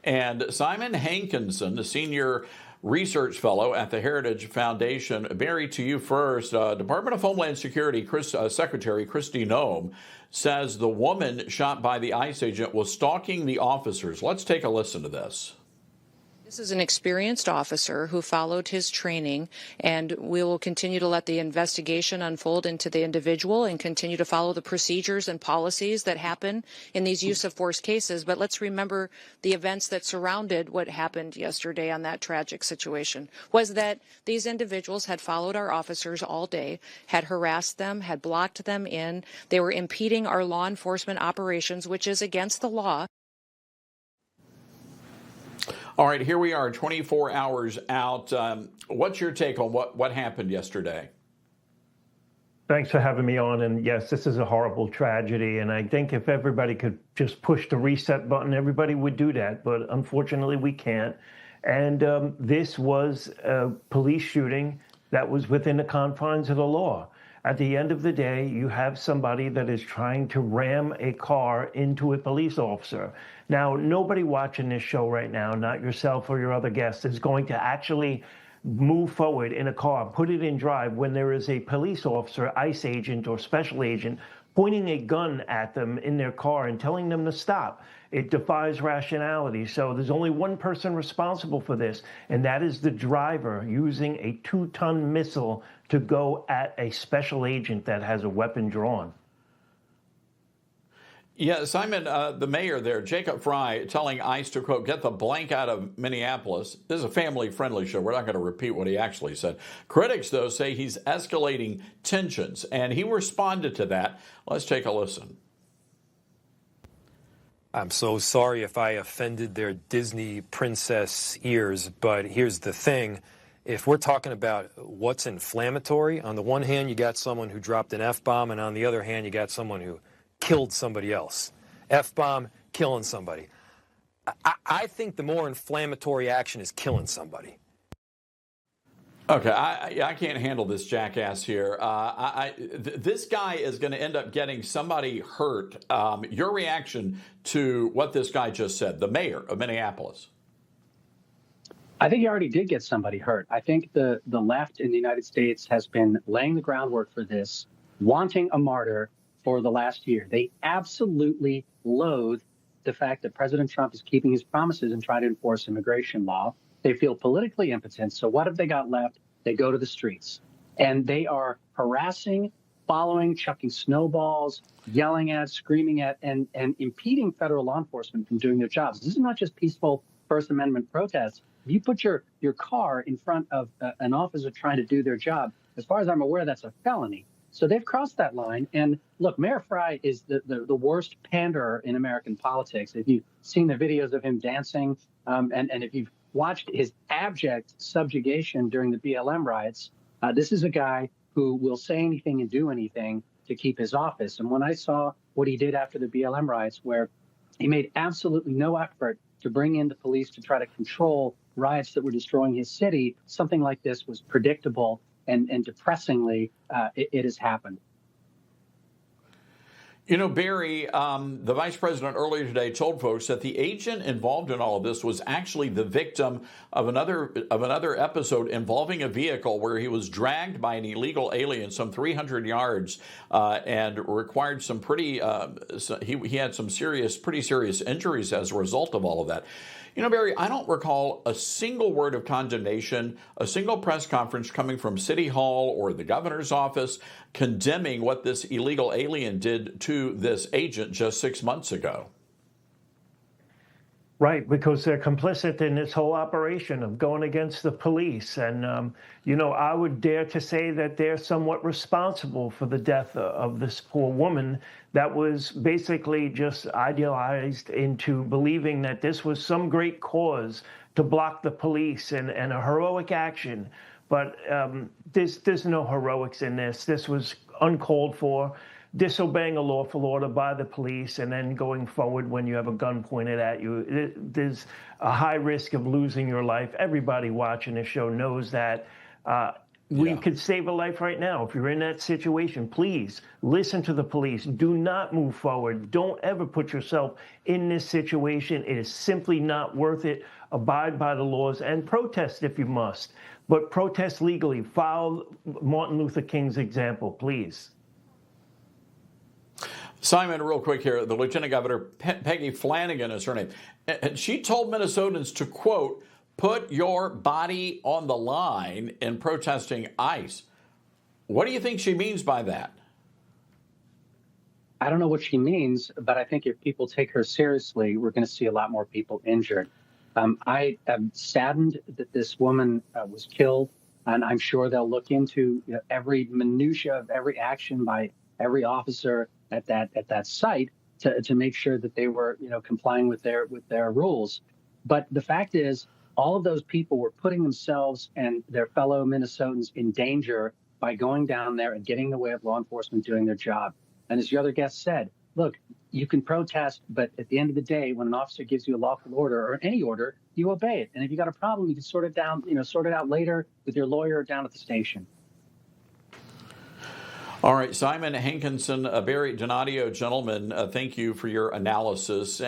And Simon Hankinson, the senior research fellow at the Heritage Foundation. Barry, to you first. Department of Homeland Security Secretary Kristi Noem says the woman shot by the ICE agent was stalking the officers. Let's take a listen to this. This is an experienced officer who followed his training, and we will continue to let the investigation unfold into the individual and continue to follow the procedures and policies that happen in these use of force cases. But let's remember the events that surrounded what happened yesterday on that tragic situation was that these individuals had followed our officers all day, had harassed them, had blocked them in. They were impeding our law enforcement operations, which is against the law. All right, here we are 24 hours out. What's your take on what happened yesterday? Thanks for having me on. And yes, this is a horrible tragedy. And I think if everybody could just push the reset button, everybody would do that. But unfortunately, we can't. And this was a police shooting that was within the confines of the law. At the end of the day, you have somebody that is trying to ram a car into a police officer. Now, nobody watching this show right now, not yourself or your other guests, is going to actually move forward in a car, put it in drive when there is a police officer, ICE agent or special agent pointing a gun at them in their car and telling them to stop. It defies rationality. So there's only one person responsible for this, and that is the driver using a 2-ton missile to go at a special agent that has a weapon drawn. Yeah, Simon, the mayor there, Jacob Fry, telling ICE to, quote, get the blank out of Minneapolis. This is a family-friendly show. We're not going to repeat what he actually said. Critics, though, say he's escalating tensions, and he responded to that. Let's take a listen. I'm so sorry if I offended their Disney princess ears, but here's the thing. If we're talking about what's inflammatory, on the one hand, you got someone who dropped an F-bomb, and on the other hand, you got someone who killed somebody else. F-bomb, killing somebody. I think the more inflammatory action is killing somebody. Okay, I can't handle this jackass here. This guy is going to end up getting somebody hurt. Your reaction to what this guy just said, the mayor of Minneapolis? I think he already did get somebody hurt. I think the left in the United States has been laying the groundwork for this, wanting a martyr for the last year. They absolutely loathe the fact that President Trump is keeping his promises and trying to enforce immigration law. They feel politically impotent. So what have they got left? They go to the streets. And they are harassing, following, chucking snowballs, yelling at, screaming at, and impeding federal law enforcement from doing their jobs. This is not just peaceful First Amendment protests. If you put your car in front of an officer trying to do their job, as far as I'm aware, that's a felony. So they've crossed that line. And look, Mayor Fry is the worst panderer in American politics. If you've seen the videos of him dancing, and if you've watched his abject subjugation during the BLM riots, this is a guy who will say anything and do anything to keep his office. And when I saw what he did after the BLM riots, where he made absolutely no effort to bring in the police to try to control riots that were destroying his city, something like this was predictable. And depressingly, it has happened. You know, Barry, the vice president earlier today told folks that the agent involved in all of this was actually the victim of another episode involving a vehicle where he was dragged by an illegal alien some 300 yards and required some he had some pretty serious injuries as a result of all of that. You know, Barry, I don't recall a single word of condemnation, a single press conference coming from City Hall or the governor's office condemning what this illegal alien did to this agent just 6 months ago. Right, because they're complicit in this whole operation of going against the police. And, you know, I would dare to say that they're somewhat responsible for the death of this poor woman that was basically just idealized into believing that this was some great cause to block the police and a heroic action. But there's no heroics in this. This was uncalled for. Disobeying a lawful order by the police and then going forward when you have a gun pointed at you. There's a high risk of losing your life. Everybody watching this show knows that. We could save a life right now. If you're in that situation, please listen to the police. Do not move forward. Don't ever put yourself in this situation. It is simply not worth it. Abide by the laws and protest if you must. But protest legally. Follow Martin Luther King's example, please. Simon, real quick here, the Lieutenant Governor, Peggy Flanagan is her name. And she told Minnesotans to, quote, put your body on the line in protesting ICE. What do you think she means by that? I don't know what she means, but I think if people take her seriously, we're going to see a lot more people injured. I am saddened that this woman was killed, and I'm sure they'll look into every minutia of every action by every officer at that site to make sure that they were complying with their rules. But the fact is, all of those people were putting themselves and their fellow Minnesotans in danger by going down there and getting in the way of law enforcement doing their job. And as your other guest said, look, you can protest, but at the end of the day, when an officer gives you a lawful order or any order, you obey it. And if you got a problem, you can sort it out later with your lawyer down at the station. All right, Simon Hankinson, Barry Donadio, gentlemen, thank you for your analysis.